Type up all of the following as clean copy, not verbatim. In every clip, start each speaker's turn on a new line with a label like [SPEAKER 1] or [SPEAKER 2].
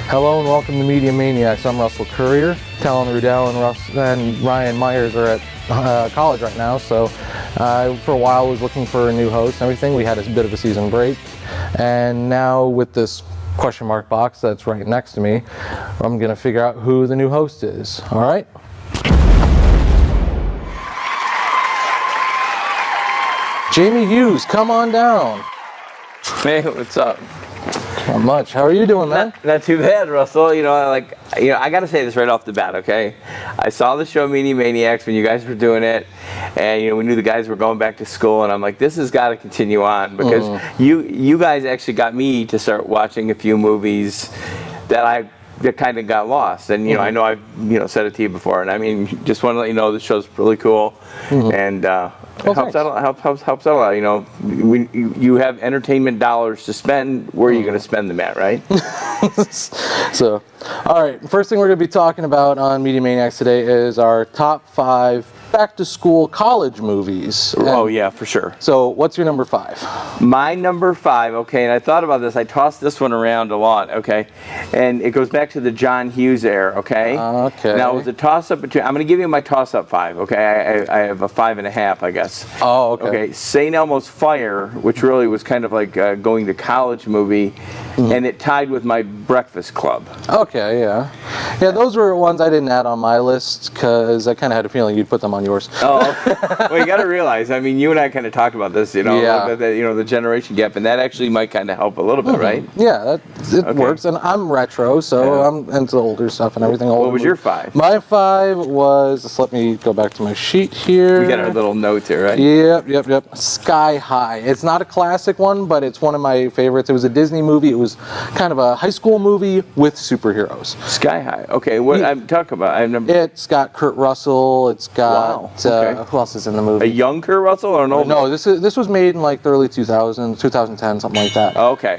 [SPEAKER 1] Hello and welcome to Media Maniaxe. I'm Russell Currier. Talon Rudell and Ryan Myers are at college right now, so for a while was looking for a new host and everything. We had a bit of a season break, and now with this question mark box that's right next to me, I'm going to figure out who the new host is. All right? Jamie Hughes, come on down.
[SPEAKER 2] Hey, what's up?
[SPEAKER 1] Not much. How are you doing, man?
[SPEAKER 2] Not too bad, Russell. I got to say this right off the bat, okay? I saw the show Media Maniaxe when you guys were doing it, and we knew the guys were going back to school, and I'm like, this has got to continue on because you guys actually got me to start watching a few movies that kind of got lost. And I know I've said it to you before, and I mean, just want to let you know the show's really cool, and it helps out a lot. When you have entertainment dollars to spend, where are you going to spend them at, right?
[SPEAKER 1] So, all right. First thing we're going to be talking about on Media Maniacs today is our top 5 back-to-school college movies.
[SPEAKER 2] Oh yeah, for sure.
[SPEAKER 1] So, what's your number 5?
[SPEAKER 2] My number 5, okay, and I thought about this. I tossed this one around a lot, okay, and it goes back to the John Hughes era, okay.
[SPEAKER 1] Okay.
[SPEAKER 2] Now it was a toss-up between. I'm going to give you my toss-up 5, okay. I have a 5.5, I guess.
[SPEAKER 1] Oh, okay.
[SPEAKER 2] Okay. St. Elmo's Fire, which really was kind of like going to college movie, and it tied with my Breakfast Club.
[SPEAKER 1] Okay, yeah. Those were ones I didn't add on my list because I kind of had a feeling you'd put them on yours.
[SPEAKER 2] Oh, well, you got to realize. I mean, you and I kind of talked about this,
[SPEAKER 1] Yeah.
[SPEAKER 2] the generation gap, and that actually might kind of help a little bit, right?
[SPEAKER 1] Yeah, it works, and I'm retro, so I'm into older stuff and everything.
[SPEAKER 2] What was your 5?
[SPEAKER 1] My 5 was, just let me go back to my sheet here.
[SPEAKER 2] We got our little notes here, right?
[SPEAKER 1] Yep. Sky High. It's not a classic one, but it's one of my favorites. It was a Disney movie. It was kind of a high school movie with superheroes.
[SPEAKER 2] Sky High. Okay, what I'm talking about?
[SPEAKER 1] It's got Kurt Russell. It's got
[SPEAKER 2] Okay.
[SPEAKER 1] who else is in the movie?
[SPEAKER 2] A young Kurt Russell or an old?
[SPEAKER 1] No, this was made in like the early 2000s, 2010, something like that.
[SPEAKER 2] Okay.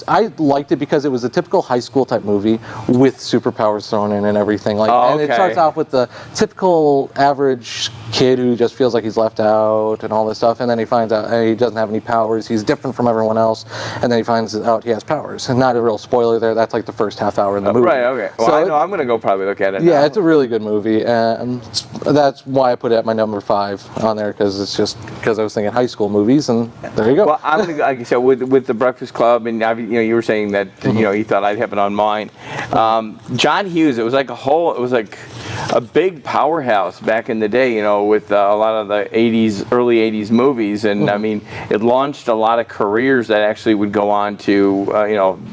[SPEAKER 1] I liked it because it was a typical high school type movie with superpowers thrown in and everything. And it starts off with the typical average kid who just feels like he's left out and all this stuff, and then he finds out he doesn't have any powers. He's different from everyone else, and then he finds out he has powers. And not a real spoiler there. That's like the first half hour in the movie.
[SPEAKER 2] Right. Okay. Well, I know I'm gonna go probably look at it.
[SPEAKER 1] Yeah,
[SPEAKER 2] now.
[SPEAKER 1] it's a really good movie, and that's why I put it at my number 5 on there, because it's just because I was thinking high school movies, and there you go.
[SPEAKER 2] Well, I'm gonna, like I said, with the Breakfast Club, and you were saying that you thought I'd have it on mine. John Hughes, it was like a big powerhouse back in the day, with a lot of the early 80s movies, and I mean, it launched a lot of careers that actually would go on to,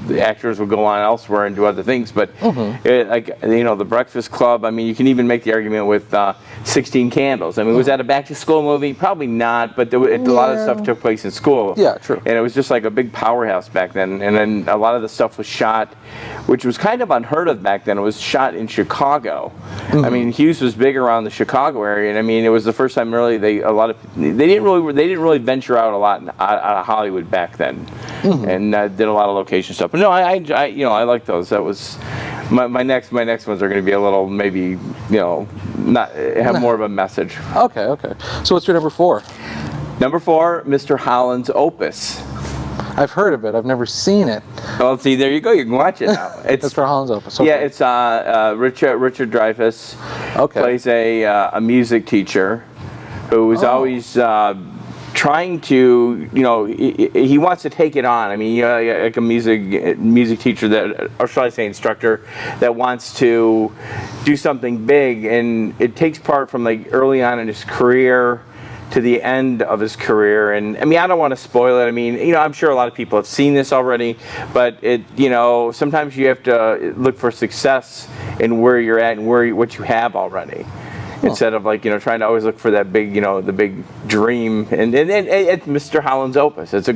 [SPEAKER 2] the actors would go on elsewhere and do other things, but the Breakfast Club, I mean, you can even make the argument with 16 Candles. I mean, was that a back-to-school movie? Probably not, but a lot of stuff took place in school.
[SPEAKER 1] Yeah, true.
[SPEAKER 2] And it was just like a big powerhouse back then, and then a lot of the stuff was shot, which was kind of unheard of back then. It was shot in Chicago. I mean, Hughes was big around the Chicago area, and I mean, it was the first time really they didn't really venture out a lot out of Hollywood back then, and did a lot of location stuff. But no, I like those. That was my next ones are going to be a little maybe not have more of a message.
[SPEAKER 1] Okay. So what's your number 4?
[SPEAKER 2] Number 4, Mr. Holland's Opus.
[SPEAKER 1] I've heard of it. I've never seen it.
[SPEAKER 2] Well, see, there you go. You can watch it now. It's
[SPEAKER 1] Mr. Holland's Opus. Okay.
[SPEAKER 2] Yeah, it's Richard Dreyfuss plays a music teacher who is always trying to, he wants to take it on. I mean, like a music teacher that, or should I say instructor, that wants to do something big, and it takes part from like early on in his career to the end of his career. And I mean, I don't want to spoil it. I mean, I'm sure a lot of people have seen this already, but sometimes you have to look for success in where you're at and what you have already. Instead of trying to always look for that big, the big dream. And it's Mr. Holland's Opus. It's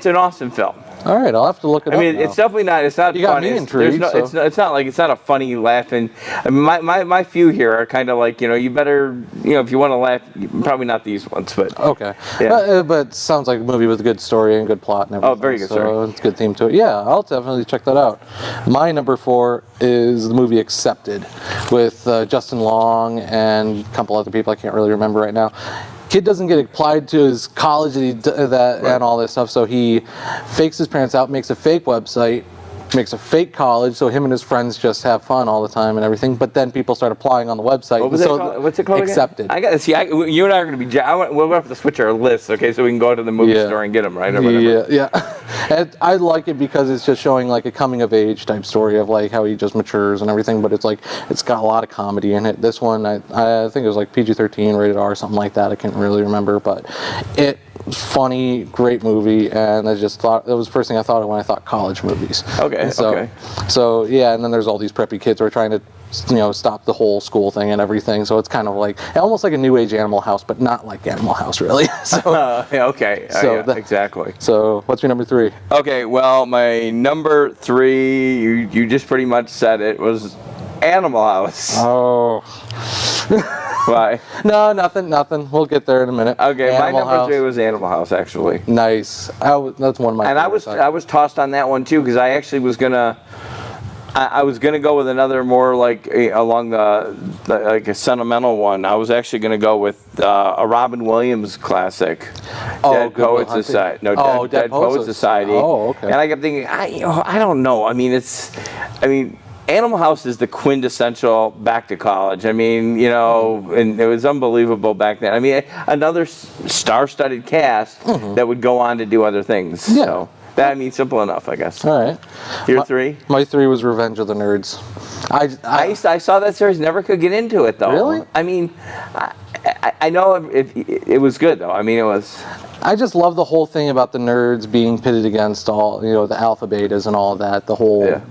[SPEAKER 2] an awesome film.
[SPEAKER 1] All right, I'll have to look it up.
[SPEAKER 2] I mean,
[SPEAKER 1] now.
[SPEAKER 2] it's definitely not. It's not.
[SPEAKER 1] You got
[SPEAKER 2] funny.
[SPEAKER 1] me intrigued.
[SPEAKER 2] It's not like it's not a funny laughing. I mean, my few here are kind of like, you better, if you want to laugh, probably not these ones, but
[SPEAKER 1] okay.
[SPEAKER 2] Yeah.
[SPEAKER 1] But it sounds like a movie with a good story and good plot and everything.
[SPEAKER 2] Oh, very good
[SPEAKER 1] so
[SPEAKER 2] story.
[SPEAKER 1] It's a good theme to it. Yeah, I'll definitely check that out. My number 4 is the movie Accepted with Justin Long and a couple other people I can't really remember right now. Kid doesn't get applied to his college and all this stuff, so he fakes his parents out, makes a fake website, makes a fake college, so him and his friends just have fun all the time and everything. But then people start applying on the website.
[SPEAKER 2] What was it called? What's it called
[SPEAKER 1] Accepted.
[SPEAKER 2] Again? I got to see. You and I are going to be. We'll have to switch our lists, okay? So we can go to the movie store and get them, right? Or whatever.
[SPEAKER 1] Yeah. And I like it because it's just showing like a coming of age type story of like how he just matures and everything. But it's like it's got a lot of comedy in it. This one, I think it was like PG-13, rated R, something like that. I can't really remember, but it. Funny, great movie, and I just thought it was the first thing I thought of when I thought college movies.
[SPEAKER 2] Okay.
[SPEAKER 1] So yeah, and then there's all these preppy kids who are trying to, stop the whole school thing and everything. So it's kind of like almost like a new age Animal House, but not like Animal House really. So
[SPEAKER 2] okay. Exactly.
[SPEAKER 1] So what's your number 3?
[SPEAKER 2] Okay. Well, my number 3, you just pretty much said it, was Animal House.
[SPEAKER 1] Oh.
[SPEAKER 2] Why?
[SPEAKER 1] No, nothing. We'll get there in a minute.
[SPEAKER 2] Okay, my number 3 was Animal House, actually.
[SPEAKER 1] Nice. That's one of my.
[SPEAKER 2] And I was tossed on that one too, because I actually was gonna. I was gonna go with another more like along the like a sentimental one. I was actually gonna go with a Robin Williams classic, Dead Poets Society. No, Dead Poets Society.
[SPEAKER 1] Oh, okay.
[SPEAKER 2] And I kept thinking, I don't know. I mean, Animal House is the quintessential back to college. I mean, and it was unbelievable back then. I mean, another star-studded cast that would go on to do other things.
[SPEAKER 1] Yeah.
[SPEAKER 2] So that means simple enough, I guess.
[SPEAKER 1] All right.
[SPEAKER 2] Your 3?
[SPEAKER 1] My 3 was Revenge of the Nerds.
[SPEAKER 2] I saw that series, never could get into it though.
[SPEAKER 1] Really?
[SPEAKER 2] I mean, I know it was good though. I mean, it was.
[SPEAKER 1] I just love the whole thing about the nerds being pitted against all, the alpha betas and all of that. The whole.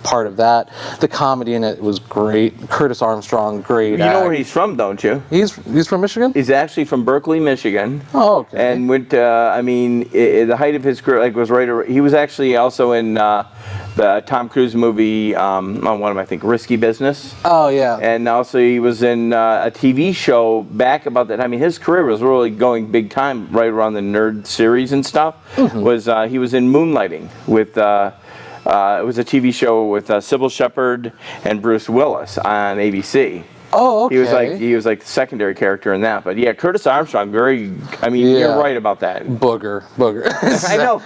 [SPEAKER 1] Part of that. The comedy in it was great. Curtis Armstrong, great.
[SPEAKER 2] You know where he's from, don't you?
[SPEAKER 1] He's from Michigan?
[SPEAKER 2] He's actually from Berkeley, Michigan.
[SPEAKER 1] Oh, okay.
[SPEAKER 2] And went, the height of his career, was he was actually also in the Tom Cruise movie, one of them, I think, Risky Business.
[SPEAKER 1] Oh, yeah.
[SPEAKER 2] And also he was in a TV show back about that. I mean, his career was really going big time right around the nerd series and stuff. Mm-hmm. He was in Moonlighting with... it was a TV show with Sybil Shepherd and Bruce Willis on ABC.
[SPEAKER 1] Oh, okay.
[SPEAKER 2] He was like the secondary character in that. But yeah, Curtis Armstrong, you're right about that.
[SPEAKER 1] Booger.
[SPEAKER 2] I know.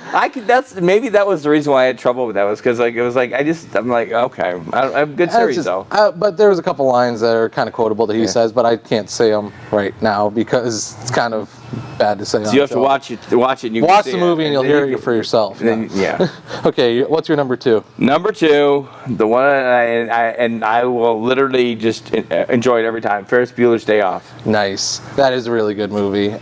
[SPEAKER 2] Maybe that was the reason why I had trouble with that, was because I'm like, okay, I have good series though.
[SPEAKER 1] But there was a couple lines that are kind of quotable that he says, but I can't say them right now because it's kind of bad to say.
[SPEAKER 2] So you have to watch it. And you
[SPEAKER 1] watch the movie and you'll hear it for yourself.
[SPEAKER 2] Yeah.
[SPEAKER 1] Okay, what's your number 2?
[SPEAKER 2] Number 2, the one I will literally just enjoy it every time. Ferris Bueller's Day Off.
[SPEAKER 1] Nice. That is a really good movie.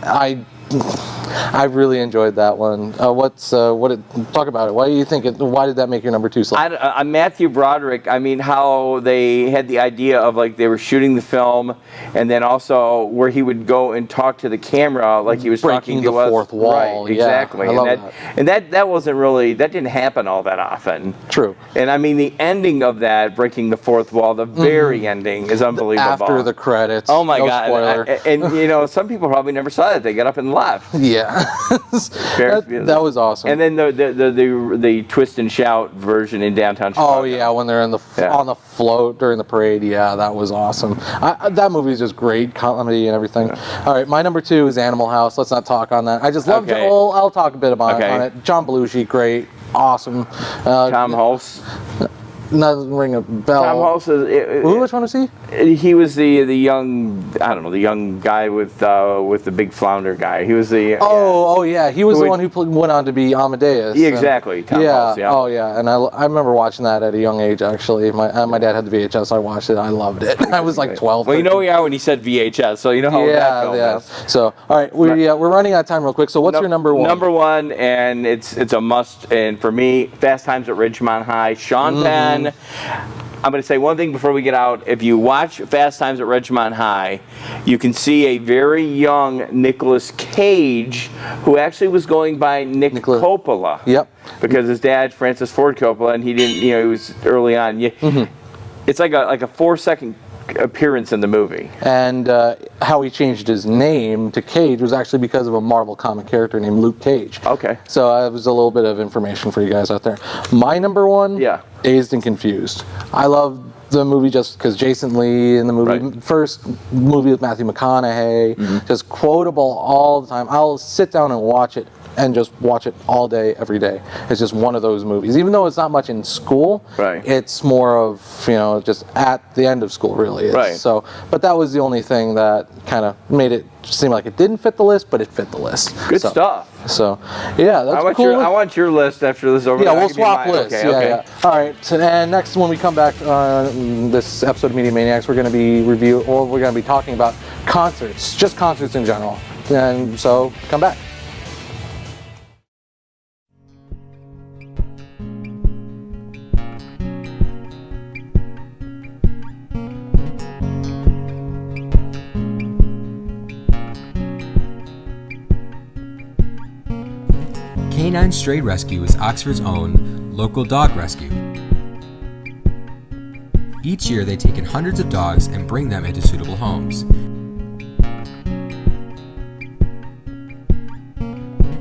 [SPEAKER 1] I really enjoyed that one. Talk about it. Why do you think why did that make your number 2 slot?
[SPEAKER 2] Matthew Broderick, I mean, how they had the idea of they were shooting the film, and then also where he would go and talk to the camera like he was
[SPEAKER 1] breaking
[SPEAKER 2] talking to
[SPEAKER 1] the fourth wall.
[SPEAKER 2] Right, exactly.
[SPEAKER 1] Yeah, I love that.
[SPEAKER 2] And that wasn't really, that didn't happen all that often.
[SPEAKER 1] True.
[SPEAKER 2] And I mean, the ending of that, breaking the fourth wall, the very ending is unbelievable.
[SPEAKER 1] After the credits.
[SPEAKER 2] Oh my God.
[SPEAKER 1] Spoiler.
[SPEAKER 2] And some people probably never saw that. They got up and left.
[SPEAKER 1] Yeah. that was awesome.
[SPEAKER 2] And then the twist and shout version in downtown Chicago.
[SPEAKER 1] Oh yeah, when they're on the float during the parade. Yeah, that was awesome. That movie is just great comedy and everything. Yeah. All right, my number 2 is Animal House. Let's not talk on that. I just love Joel. I'll talk a bit about on it. John Belushi, great, awesome.
[SPEAKER 2] Tom Hulse.
[SPEAKER 1] Doesn't ring a bell.
[SPEAKER 2] Tom Hulse is.
[SPEAKER 1] Which one was he?
[SPEAKER 2] He was the young, I don't know, the young guy with the big flounder guy. He was the.
[SPEAKER 1] Oh yeah, he was the one who went on to be Amadeus.
[SPEAKER 2] Yeah, exactly. Tom Hulse, yeah.
[SPEAKER 1] Oh yeah, and I remember watching that at a young age. Actually, my dad had the VHS. So I watched it. I loved it. I was like 12.
[SPEAKER 2] Well, you know we are when he said VHS, so you know how that film is.
[SPEAKER 1] So all right, we're running out of time real quick. So what's your number 1?
[SPEAKER 2] Number 1, and it's a must. And for me, Fast Times at Ridgemont High. Sean Penn. I'm going to say one thing before we get out. If you watch Fast Times at Ridgemont High, you can see a very young Nicolas Cage, who actually was going by Nick Coppola.
[SPEAKER 1] Yep.
[SPEAKER 2] Because his dad, Francis Ford Coppola, and he didn't, he was early on. It's like a 4-second appearance in the movie.
[SPEAKER 1] And how he changed his name to Cage was actually because of a Marvel comic character named Luke Cage.
[SPEAKER 2] Okay.
[SPEAKER 1] So that was a little bit of information for you guys out there. My number one, Dazed and Confused. I love the movie just because Jason Lee in the movie, first movie with Matthew McConaughey, just quotable all the time. I'll sit down and watch it and just watch it all day, every day. It's just one of those movies. Even though it's not much in school, it's more of, just at the end of school, really. So, but that was the only thing that kind of made it seem like it didn't fit the list, but it fit the list.
[SPEAKER 2] Good stuff.
[SPEAKER 1] So, yeah, that's cool.
[SPEAKER 2] I want your list after this over.
[SPEAKER 1] Yeah, we'll swap lists. Okay. All right. So, and next, when we come back on this episode of Media Maniacs, we're going to be talking about concerts, just concerts in general. And so, come back.
[SPEAKER 3] Canine Stray Rescue is Oxford's own local dog rescue. Each year they take in hundreds of dogs and bring them into suitable homes.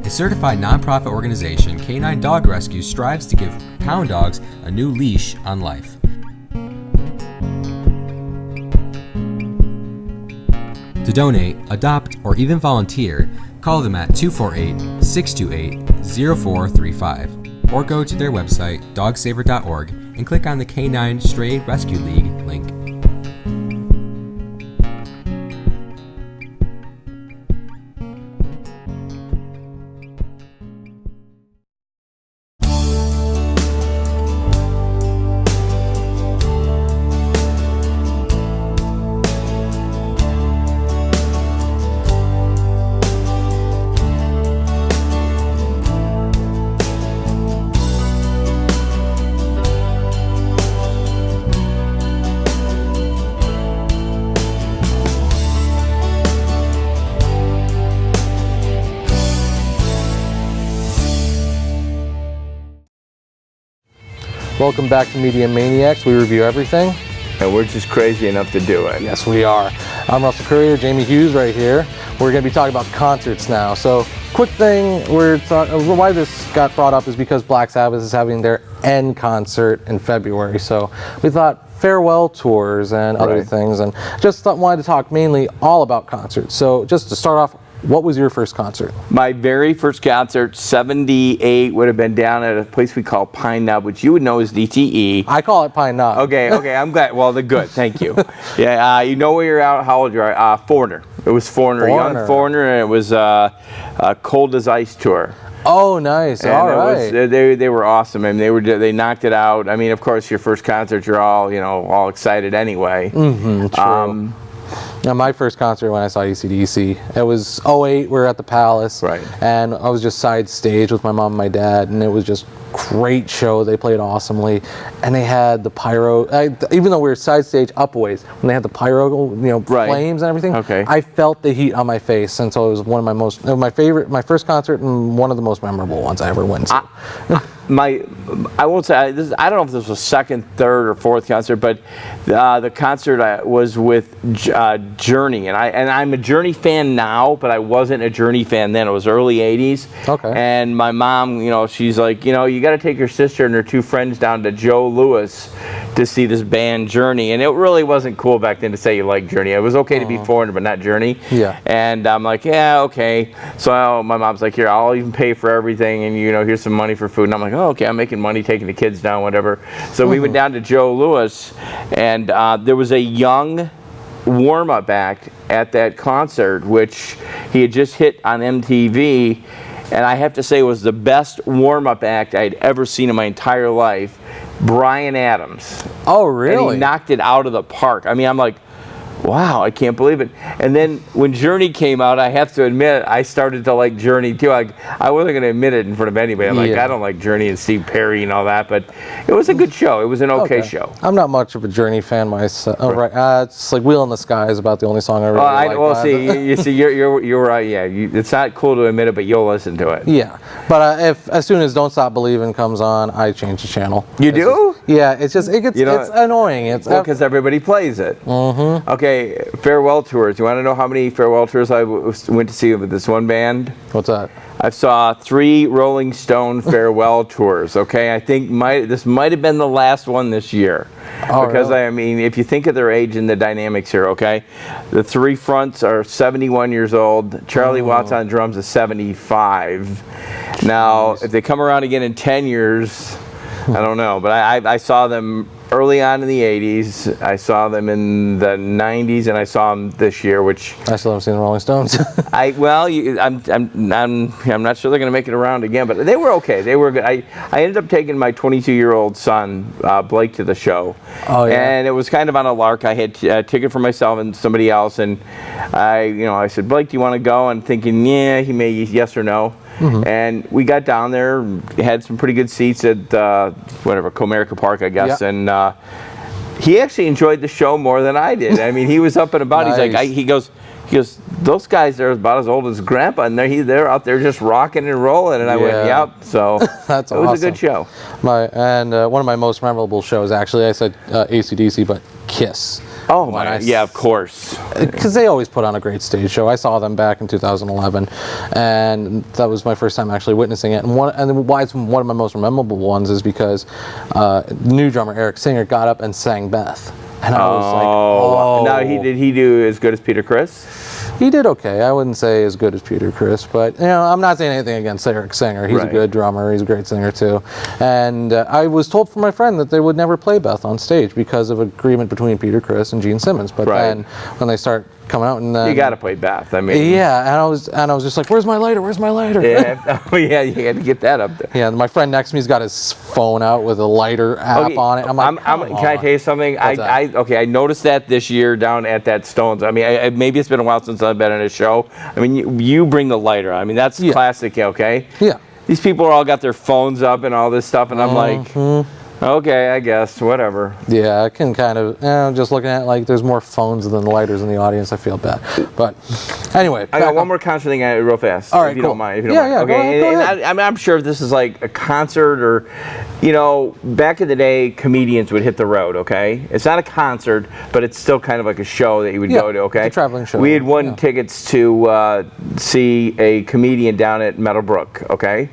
[SPEAKER 3] A certified nonprofit organization, Canine Dog Rescue strives to give pound dogs a new leash on life. To donate, adopt, or even volunteer, call them at 248-628-0435 or go to their website, dogsaver.org, and click on the Canine Stray Rescue League link.
[SPEAKER 1] Welcome back to Media Maniacs. We review everything.
[SPEAKER 2] And we're just crazy enough to do it.
[SPEAKER 1] Yes, we are. I'm Russell Currier, Jamie Hughes right here. We're going to be talking about concerts now. So, quick thing, why this got brought up is because Black Sabbath is having their end concert in February. So, we thought farewell tours and other things, and just wanted to talk mainly all about concerts. So, just to start off, what was your first concert?
[SPEAKER 2] My very first concert, 78, would have been down at a place we call Pine Knob, which you would know as DTE.
[SPEAKER 1] I call it Pine Knob.
[SPEAKER 2] Okay, I'm glad. Well, they're good. Thank you. You know where you're out, how old you are. Foreigner. It was Foreigner, young Foreigner, and it was a Cold as Ice tour.
[SPEAKER 1] Oh, nice.
[SPEAKER 2] And
[SPEAKER 1] all right.
[SPEAKER 2] They were awesome. I mean, they knocked it out. I mean, of course, your first concert, you're all excited anyway.
[SPEAKER 1] True. Now, my first concert when I saw AC/DC, it was 2008. We were at the Palace, and I was just side stage with my mom and my dad, and it was just great show. They played awesomely, and they had the pyro. Even though we were side stage up a ways, when they had the pyro, flames and everything, I felt the heat on my face, and so it was one of my first concert, and one of the most memorable ones I ever went to.
[SPEAKER 2] I won't say I don't know if this was second, third, or fourth concert, but the concert was with Journey, and I'm a Journey fan now, but I wasn't a Journey fan then. It was early '80s.
[SPEAKER 1] Okay.
[SPEAKER 2] And my mom, she's like, you got to take your sister and her two friends down to Joe Louis to see this band Journey, and it really wasn't cool back then to say you like Journey. It was okay to be Foreigner, but not Journey.
[SPEAKER 1] Yeah.
[SPEAKER 2] And I'm like, yeah, okay. So my mom's like, here, I'll even pay for everything, and here's some money for food. And I'm like, oh, okay, I'm making money taking the kids down, whatever. So we went down to Joe Louis, and there was a young warm-up act at that concert, which he had just hit on MTV, and I have to say it was the best warm-up act I'd ever seen in my entire life. Bryan Adams.
[SPEAKER 1] Oh, really?
[SPEAKER 2] And he knocked it out of the park. I mean, I'm like, wow, I can't believe it. And then when Journey came out, I have to admit, I started to like Journey too. I wasn't going to admit it in front of anybody. I'm like, I don't like Journey and Steve Perry and all that, but it was a good show. It was an okay show.
[SPEAKER 1] I'm not much of a Journey fan myself. Oh, right. It's like Wheel in the Sky is about the only song I really like.
[SPEAKER 2] Well, see, you're right. Yeah, it's not cool to admit it, but you'll listen to it.
[SPEAKER 1] Yeah, but if as soon as Don't Stop Believin' comes on, I change the channel.
[SPEAKER 2] You do?
[SPEAKER 1] It's annoying. It's
[SPEAKER 2] because everybody plays it. Mm-hmm. Okay, farewell tours. You want to know how many farewell tours I went to see with this one band?
[SPEAKER 1] What's that?
[SPEAKER 2] I saw 3 Rolling Stone farewell tours. Okay, I think this might have been the last one this year. Because really? I mean, if you think of their age and the dynamics here, okay, the 3 fronts are 71 years old. Charlie Watts on drums is 75. Now, if they come around again in 10 years, I don't know. But I saw them early on in the 80s. I saw them in the 90s, and I saw them this year, which
[SPEAKER 1] I still haven't seen the Rolling Stones.
[SPEAKER 2] I'm not sure they're going to make it around again, but they were okay. They were good. I ended up taking my 22-year-old son Blake to the show, and it was kind of on a lark. I had a ticket for myself and somebody else, and I said, Blake, do you want to go? And thinking, yeah, he may yes or no. Mm-hmm. And we got down there, had some pretty good seats at Comerica Park, I guess, and he actually enjoyed the show more than I did. I mean, he was up and about. Nice. He's like, he goes, those guys are about as old as Grandpa, and they're out there just rocking and rolling. And I went, yep. So
[SPEAKER 1] that's
[SPEAKER 2] it was a good show.
[SPEAKER 1] One of my most memorable shows, actually, I said AC/DC, but Kiss.
[SPEAKER 2] Oh my! Yeah, of course.
[SPEAKER 1] Because they always put on a great stage show. I saw them back in 2011, and that was my first time actually witnessing it. And why it's one of my most memorable ones is because new drummer Eric Singer got up and sang Beth, and I was like, oh.
[SPEAKER 2] Now, did he do as good as Peter Criss?
[SPEAKER 1] He did okay. I wouldn't say as good as Peter Criss, but I'm not saying anything against Eric Singer. He's a good drummer. He's a great singer too. And I was told from my friend that they would never play Beth on stage because of agreement between Peter Criss and Gene Simmons. But then when they start coming out and
[SPEAKER 2] you got to play Beth. I mean,
[SPEAKER 1] and I was just like, "Where's my lighter? Where's my lighter?"
[SPEAKER 2] Yeah, you had to get that up there.
[SPEAKER 1] Yeah, and my friend next to me's got his phone out with a lighter app on it. I'm like,
[SPEAKER 2] can I tell you something? I noticed that this year down at that Stones. I mean, maybe it's been a while since I've been in a show. I mean, you bring the lighter. I mean, that's classic. Okay.
[SPEAKER 1] Yeah.
[SPEAKER 2] These people all got their phones up and all this stuff, and I'm like. Okay, I guess, whatever.
[SPEAKER 1] Yeah, I can kind of, just looking at like there's more phones than lighters in the audience, I feel bad. But anyway.
[SPEAKER 2] I got one more concert thing real fast.
[SPEAKER 1] All right,
[SPEAKER 2] if you don't mind. Okay,
[SPEAKER 1] go ahead.
[SPEAKER 2] I'm sure this is like a concert or, back in the day, comedians would hit the road, okay? It's not a concert, but it's still kind of like a show that you would go to, okay?
[SPEAKER 1] It's a traveling show.
[SPEAKER 2] We had won tickets to see a comedian down at Meadowbrook, okay?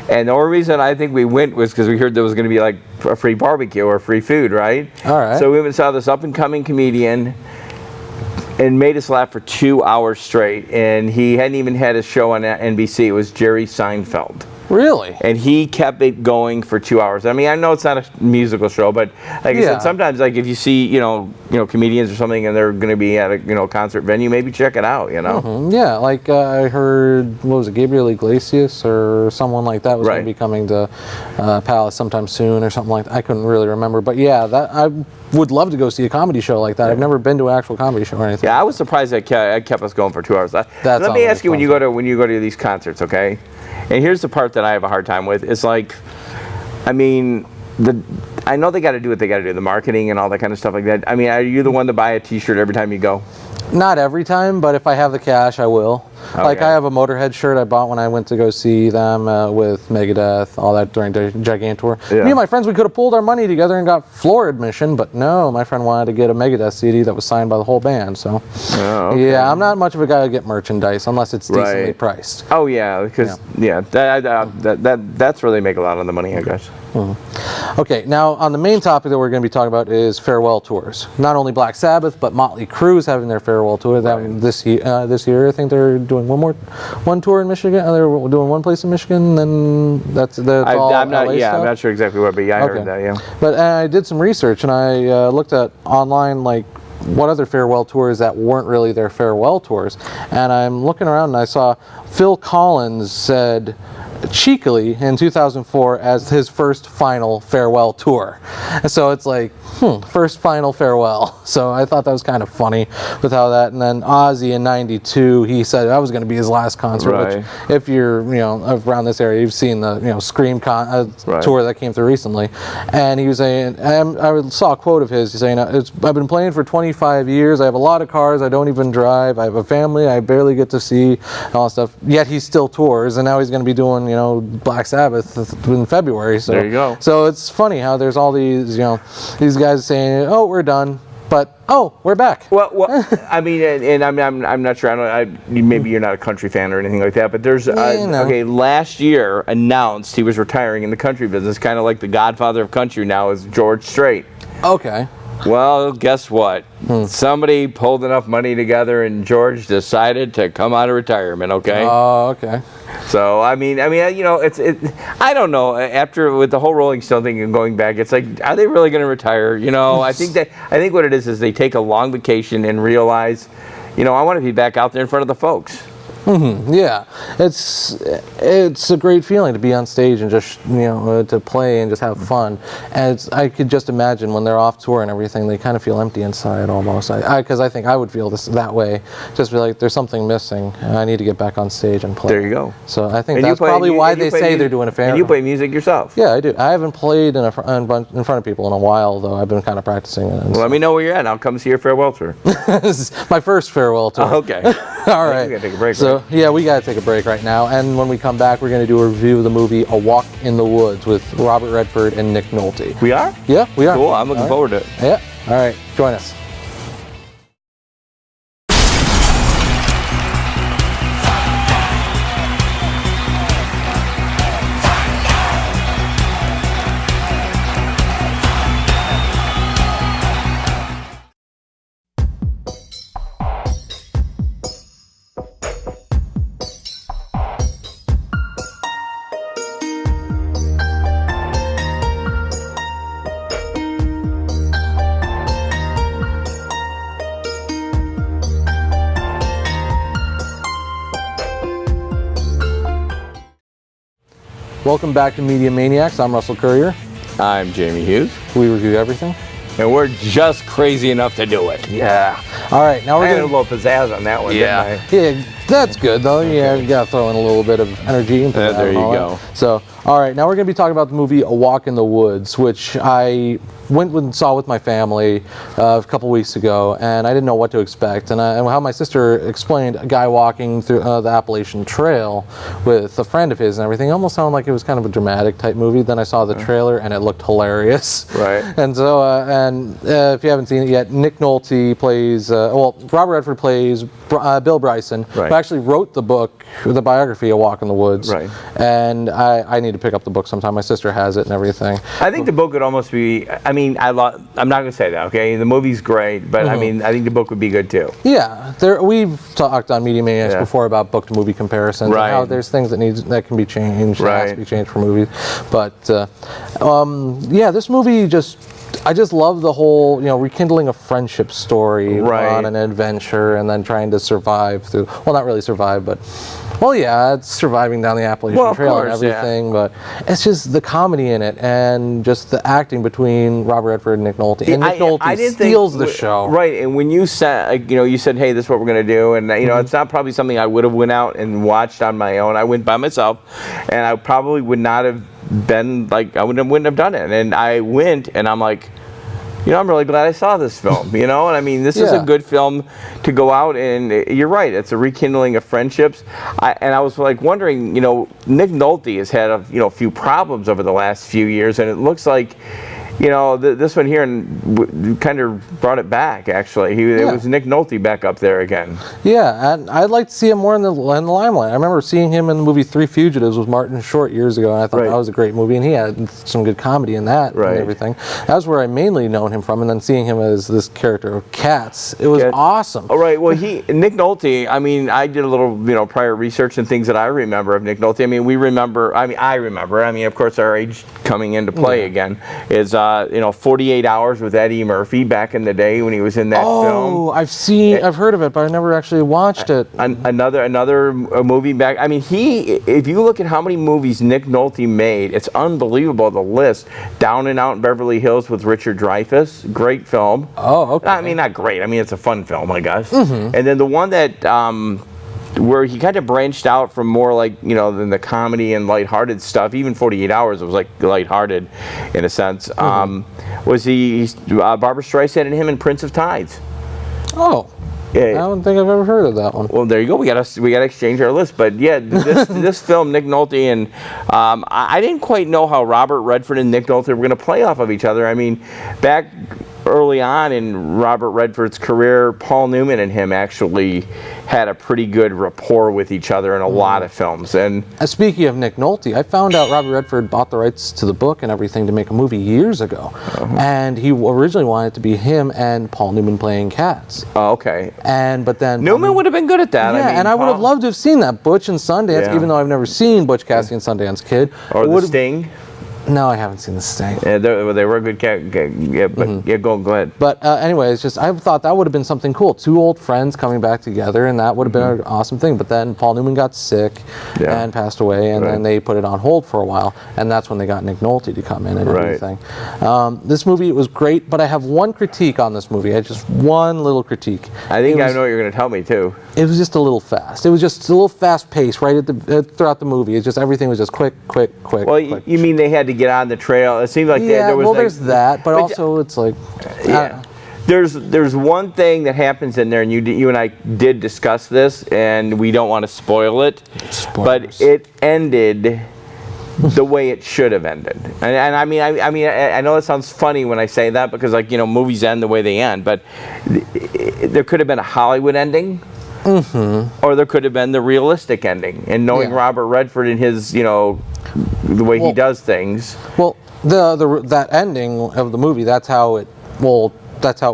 [SPEAKER 2] And the only reason I think we went was because we heard there was going to be like a free barbecue or free food, right?
[SPEAKER 1] All right.
[SPEAKER 2] So we went and saw this up-and-coming comedian and made us laugh for 2 hours straight. And he hadn't even had a show on NBC. It was Jerry Seinfeld.
[SPEAKER 1] Really?
[SPEAKER 2] And he kept it going for 2 hours. I mean, I know it's not a musical show, but like I said, sometimes like if you see, comedians or something and they're going to be at a, concert venue, maybe check it out,
[SPEAKER 1] Mm-hmm. Yeah, like I heard, what was it, Gabriel Iglesias or someone like that was going to be coming to Palace sometime soon or something like that. I couldn't really remember. But yeah, I would love to go see a comedy show like that. Yeah. I've never been to an actual comedy show or anything.
[SPEAKER 2] Yeah, I was surprised that kept us going for 2 hours. Let me ask you, when you go to these concerts, okay? And here's the part that I have a hard time with. It's like, I mean, I know they got to do what they got to do, the marketing and all that kind of stuff like that. I mean, are you the one to buy a T-shirt every time you go?
[SPEAKER 1] Not every time, but if I have the cash, I will. Okay. Like I have a Motorhead shirt I bought when I went to go see them with Megadeth, all that during the Gigantour. Yeah. Me and my friends, we could have pulled our money together and got floor admission, but no, my friend wanted to get a Megadeth CD that was signed by the whole band. So, yeah, I'm not much of a guy to get merchandise unless it's decently priced.
[SPEAKER 2] Oh yeah, because that's where they make a lot of the money, I guess.
[SPEAKER 1] Mm-hmm. Okay, now on the main topic that we're going to be talking about is farewell tours. Not only Black Sabbath, but Motley Crue is having their farewell tour. This year, I think they're doing one tour in Michigan. They're doing one place in Michigan, then that's all
[SPEAKER 2] I'm not.
[SPEAKER 1] LA
[SPEAKER 2] Yeah,
[SPEAKER 1] stuff?
[SPEAKER 2] I'm not sure exactly what, but yeah, I heard that. Yeah.
[SPEAKER 1] But I did some research and I looked at online like what other farewell tours that weren't really their farewell tours, and I'm looking around and I saw Phil Collins said cheekily in 2004 as his first final farewell tour. And so it's like, first final farewell. So I thought that was kind of funny with how that. And then Ozzy in '92, he said that was going to be his last concert.
[SPEAKER 2] Right.
[SPEAKER 1] Which, if you're around this area, you've seen the Scream tour that came through recently. And he was saying, I saw a quote of his. He's saying, I've been playing for 25 years. I have a lot of cars. I don't even drive. I have a family. I barely get to see all that stuff. Yet he still tours, and now he's going to be doing Black Sabbath in February. So
[SPEAKER 2] there you go.
[SPEAKER 1] So it's funny how there's all these these guys saying, "Oh, we're done," but we're back.
[SPEAKER 2] Well, I mean, and I'm not sure. Maybe you're not a country fan or anything like that, but there's okay. Last year announced he was retiring in the country business, kind of like the godfather of country now is George Strait.
[SPEAKER 1] Okay.
[SPEAKER 2] Well, guess what? Somebody pulled enough money together, and George decided to come out of retirement. Okay.
[SPEAKER 1] Oh, okay.
[SPEAKER 2] So I mean, it's I don't know. After with the whole Rolling Stone thing and going back, it's like, are they really going to retire? I think what it is they take a long vacation and realize, I want to be back out there in front of the folks.
[SPEAKER 1] Yeah, it's a great feeling to be on stage and just to play and just have fun. And I could just imagine when they're off tour and everything, they kind of feel empty inside almost. Because I think I would feel that way. Just be like, there's something missing. I need to get back on stage and play.
[SPEAKER 2] There you go.
[SPEAKER 1] So I think that's probably why they say they're doing a farewell.
[SPEAKER 2] And you play music yourself?
[SPEAKER 1] Yeah, I do. I haven't played in front of people in a while, though. I've been kind of practicing it.
[SPEAKER 2] Well, let me know where you're at. I'll come see your farewell tour.
[SPEAKER 1] This is my first farewell tour.
[SPEAKER 2] Oh, okay.
[SPEAKER 1] All right.
[SPEAKER 2] We gotta take a break.
[SPEAKER 1] So yeah, we gotta take a break right now, and when we come back, we're going to do a review of the movie A Walk in the Woods with Robert Redford and Nick Nolte.
[SPEAKER 2] We are?
[SPEAKER 1] Yeah, we are.
[SPEAKER 2] Cool, I'm looking forward to it.
[SPEAKER 1] Yeah, all right, join us. Welcome back to Media Maniacs. I'm Russell Currier.
[SPEAKER 2] I'm Jamie Hughes.
[SPEAKER 1] We review everything.
[SPEAKER 2] And we're just crazy enough to do it.
[SPEAKER 1] Yeah. All right, now we're
[SPEAKER 2] I had
[SPEAKER 1] going
[SPEAKER 2] a little pizzazz on that one, didn't I?
[SPEAKER 1] Yeah, that's good though. Yeah, you got to throw in a little bit of energy into that.
[SPEAKER 2] There you go.
[SPEAKER 1] So, all right, now we're going to be talking about the movie A Walk in the Woods, which I went and saw with my family a couple weeks ago, and I didn't know what to expect. And how my sister explained a guy walking through the Appalachian Trail with a friend of his and everything, it almost sounded like it was kind of a dramatic type movie. Then I saw the trailer, and it looked hilarious.
[SPEAKER 2] Right.
[SPEAKER 1] And so, if you haven't seen it yet, Nick Nolte plays, Robert Redford plays Bill Bryson, who actually wrote the book, the biography, A Walk in the Woods.
[SPEAKER 2] Right.
[SPEAKER 1] And I need to pick up the book sometime. My sister has it and everything.
[SPEAKER 2] I think the book would almost be, I'm not going to say that, okay? The movie's great, but I think the book would be good too.
[SPEAKER 1] Yeah, we've talked on Media Maniacs before about book to movie comparisons, and how there's things that can be changed, that has to be changed for movies. But this movie I just love the whole, rekindling a friendship story on an adventure and then trying to survive through, well, not really survive, but, it's surviving down the Appalachian Trail and everything, but it's just the comedy in it and just the acting between Robert Redford and Nick Nolte. And Nick Nolte steals the show.
[SPEAKER 2] Right, and when you said, you said, hey, this is what we're going to do, and, it's not probably something I would have went out and watched on my own. I went by myself, and I probably would not have been, I wouldn't have done it. And I went, and I'm like, I'm really glad I saw this film, and I mean, this is a good film to go out and, you're right, it's a rekindling of friendships. I was wondering, Nick Nolte has had a few problems over the last few years, and it looks like, this one here kind of brought it back, actually. It was Nick Nolte back up there again. Yeah,
[SPEAKER 1] and I'd like to see him more in the limelight. I remember seeing him in the movie Three Fugitives with Martin Short years ago, and I thought that was a great movie, and he had some good comedy in that and everything. That's where I mainly known him from, and then seeing him as this character of Cats, it was awesome.
[SPEAKER 2] All right, well, Nick Nolte, I did a little, prior research and things that I remember of Nick Nolte. I remember, of course, our age coming into play again, is 48 Hours with Eddie Murphy back in the day when he was in that film.
[SPEAKER 1] Oh, I've heard of it, but I never actually watched it.
[SPEAKER 2] Another movie back. I mean, if you look at how many movies Nick Nolte made, it's unbelievable, the list. Down and Out in Beverly Hills with Richard Dreyfuss, great film.
[SPEAKER 1] Oh, okay.
[SPEAKER 2] I mean, not great. I mean, it's a fun film, I guess. And then the one that where he kind of branched out from more like, than the comedy and lighthearted stuff. Even 48 Hours, it was like lighthearted in a sense. Was Barbra Streisand and him in Prince of Tides.
[SPEAKER 1] Oh. Yeah. I don't think I've ever heard of that one.
[SPEAKER 2] Well, there you go. We gotta exchange our list. But yeah, this film, Nick Nolte and I didn't quite know how Robert Redford and Nick Nolte were going to play off of each other. I mean, back early on in Robert Redford's career, Paul Newman and him actually had a pretty good rapport with each other in a lot of films. And
[SPEAKER 1] speaking of Nick Nolte, I found out Robert Redford bought the rights to the book and everything to make a movie years ago. And he originally wanted it to be him and Paul Newman playing cats.
[SPEAKER 2] Oh, okay.
[SPEAKER 1] But then
[SPEAKER 2] Newman would have been good at that.
[SPEAKER 1] Yeah,
[SPEAKER 2] I mean,
[SPEAKER 1] and I would have loved to have seen that Butch and Sundance, even though I've never seen Butch Cassidy and Sundance Kid.
[SPEAKER 2] Or The Sting.
[SPEAKER 1] No, I haven't seen The Sting.
[SPEAKER 2] Yeah, they were a good cat. Yeah, but go ahead.
[SPEAKER 1] But anyway, it's just I thought that would have been something cool. Two old friends coming back together, and that would have been an awesome thing. But then Paul Newman got sick and passed away, and then they put it on hold for a while, and that's when they got Nick Nolte to come in and everything. This movie was great, but I have one critique on this movie. I had just one little critique.
[SPEAKER 2] I think I know what you're going to tell me too.
[SPEAKER 1] It was just a little fast. It was just a little fast paced right at throughout the movie. It's just everything was just quick.
[SPEAKER 2] Well,
[SPEAKER 1] quick.
[SPEAKER 2] You mean they had to get on the trail? It seemed like there was.
[SPEAKER 1] Well, there's that, but also it's like.
[SPEAKER 2] There's one thing that happens in there, and you and I did discuss this, and we don't want to spoil it.
[SPEAKER 1] Spoilers.
[SPEAKER 2] But it ended the way it should have ended. And I mean, I know it sounds funny when I say that because movies end the way they end, but there could have been a Hollywood ending. Or there could have been the realistic ending, and knowing Robert Redford and his, the way he does things.
[SPEAKER 1] Well, that ending of the movie, that's how it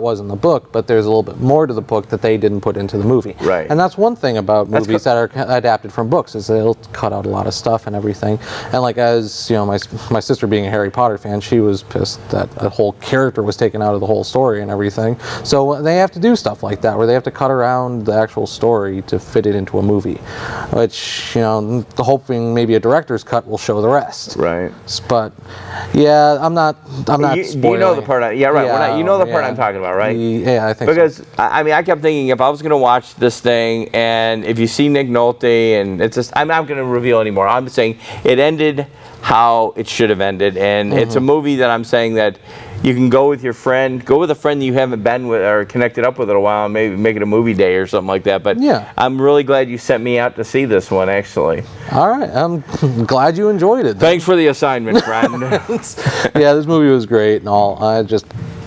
[SPEAKER 1] was in the book, but there's a little bit more to the book that they didn't put into the movie.
[SPEAKER 2] Right.
[SPEAKER 1] And that's one thing about movies that are adapted from books, is they'll cut out a lot of stuff and everything. And like, as my sister being a Harry Potter fan, she was pissed that a whole character was taken out of the whole story and everything. So they have to do stuff like that, where they have to cut around the actual story to fit it into a movie, which, hoping maybe a director's cut will show the rest.
[SPEAKER 2] Right.
[SPEAKER 1] But yeah, I'm not spoiling.
[SPEAKER 2] You know the part. You know the part I'm talking about, right?
[SPEAKER 1] Yeah, I think
[SPEAKER 2] because,
[SPEAKER 1] so.
[SPEAKER 2] I mean, I kept thinking if I was going to watch this thing, and if you see Nick Nolte, and it's just, I'm not going to reveal anymore. I'm saying it ended how it should have ended, and it's a movie that I'm saying that you can go with a friend that you haven't been with or connected up with in a while, and maybe make it a movie day or something like that. But I'm really glad you sent me out to see this one, actually.
[SPEAKER 1] All right, I'm glad you enjoyed it.
[SPEAKER 2] Thanks for the assignment, friend.
[SPEAKER 1] Yeah, this movie was great and all.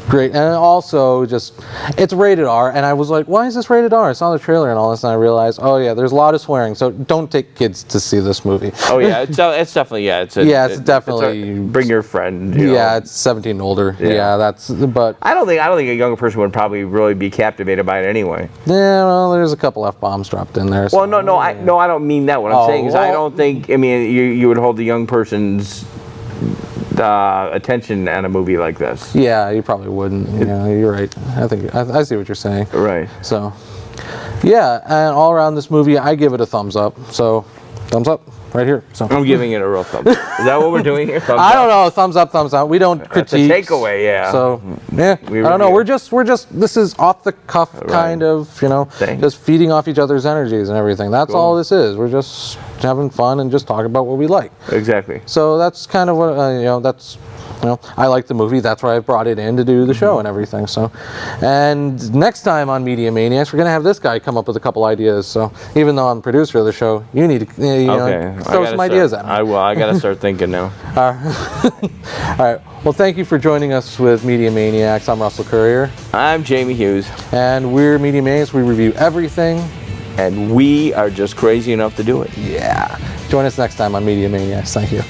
[SPEAKER 1] Great, and also it's rated R, and I was like, why is this rated R? I saw the trailer and all this, and I realized, oh yeah, there's a lot of swearing, so don't take kids to see this movie.
[SPEAKER 2] Oh yeah, it's definitely
[SPEAKER 1] it's definitely
[SPEAKER 2] bring your friend.
[SPEAKER 1] It's 17 and older. But
[SPEAKER 2] I don't think a younger person would probably really be captivated by it anyway.
[SPEAKER 1] Yeah, well, there's a couple F-bombs dropped in there.
[SPEAKER 2] Well, no, I don't mean that. What I'm saying is, I don't think. I mean, you would hold the young person's attention on a movie like this.
[SPEAKER 1] Yeah, you probably wouldn't. Yeah, you're right. I see what you're saying.
[SPEAKER 2] Right.
[SPEAKER 1] So, yeah, and all around this movie, I give it a thumbs up. So, thumbs up right here. So
[SPEAKER 2] I'm giving it a real thumbs up. Is that what we're doing here?
[SPEAKER 1] I don't know. Thumbs up, thumbs down. We don't critique.
[SPEAKER 2] That's a takeaway, yeah.
[SPEAKER 1] So I don't know. We're just. This is off the cuff kind of. Just feeding off each other's energies and everything. That's all this is. We're just having fun and just talking about what we like.
[SPEAKER 2] Exactly.
[SPEAKER 1] So that's kind of what that's. I like the movie. That's why I brought it in to do the show and everything. So, and next time on Media Maniacs, we're gonna have this guy come up with a couple ideas. So, even though I'm the producer of the show, you need to throw some ideas at me.
[SPEAKER 2] I will. I gotta start thinking now.
[SPEAKER 1] All right. Well, thank you for joining us with Media Maniacs. I'm Russell Currier.
[SPEAKER 2] I'm Jamie Hughes.
[SPEAKER 1] And we're Media Maniacs. We review everything.
[SPEAKER 2] And we are just crazy enough to do it.
[SPEAKER 1] Yeah. Join us next time on Media Maniacs. Thank you.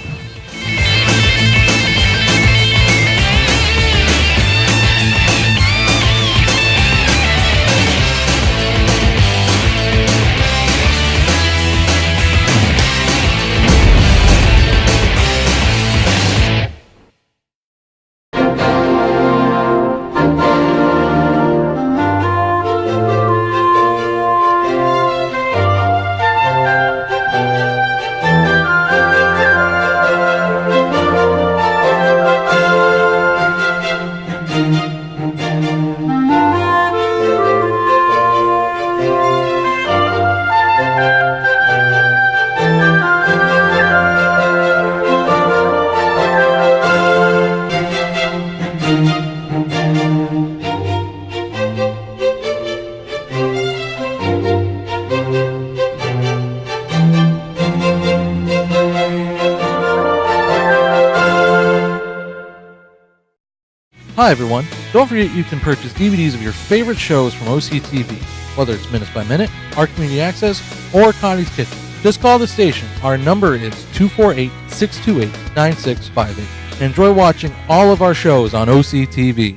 [SPEAKER 4] Hi everyone. Don't forget you can purchase DVDs of your favorite shows from OCTV, whether it's Minutes by Minute, Our Community Access, or Connie's Kitchen. Just call the station. Our number is 248-628-9658. And enjoy watching all of our shows on OCTV.